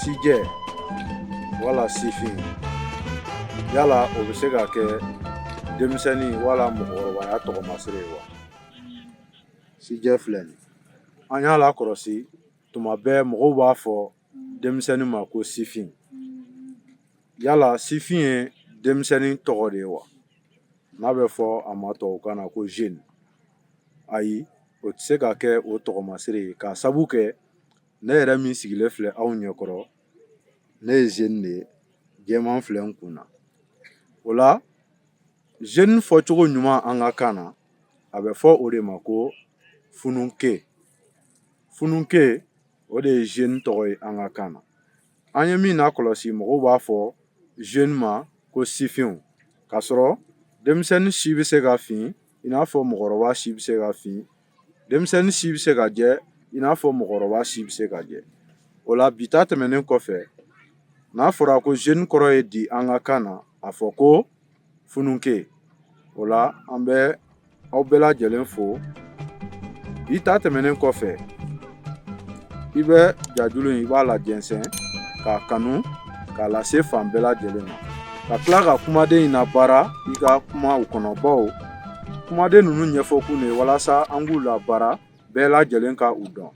sijɛ wala sifin yala o bɛ se ka kɛ denmisɛnnin wala mɔgɔkɔrɔbaya tɔgɔmasiri ye wa? Sijɛ filɛ nin an y'a lakɔlɔsi tuma bɛɛ mɔgɔw b'a fɔ denmisɛnnin ma ko sifin. Yala sifin ye denmisɛnnin tɔgɔ de ye wa? N'a bɛ fɔ a ma tubabukan na ko jeune. Ayi, o tɛ se ka kɛ o tɔgɔmasiri ye k'a sabu kɛ ne yɛrɛ min sigilen filɛ aw ɲɛkɔrɔ ne ye jeune de ye, jɛman filɛ n kun na. O la jeune fɔcogo ɲuman an ka kan na a bɛ fɔ o de ma ko fununke. Fununke o de ye jeune tɔgɔ ye an ka kan na. An ye min lakɔlɔsi mɔgɔw b'a fɔ jeune ma ko sifinw k'a sɔrɔ denmisɛnnin si bɛ se ka fin i n'a fɔ mɔgɔkɔrɔba si bɛ se ka fin, denmisɛnnin si bɛ se ka jɛ i n'a fɔ mɔgɔkɔrɔba si bɛ se ka jɛ. O la bi ta tɛmɛnen kɔfɛ n'a fɔra ko jeune kɔrɔ ye di an ka kan na a fɔ ko fununke. O la an bɛ aw bɛɛ lajɛlen fo. Bi ta tɛmɛnen kɔfɛ i bɛ jajulu in i b'a lajɛnsɛn k'a kanu k'a lase fan bɛɛ lajɛlen ma, ka tila ka kumaden in labaara i ka kumaw kɔnɔ bawo kumaden ninnu ɲɛfɔkun de ye walasa an k'u labaara bɛɛ lajɛlen ka u dɔn.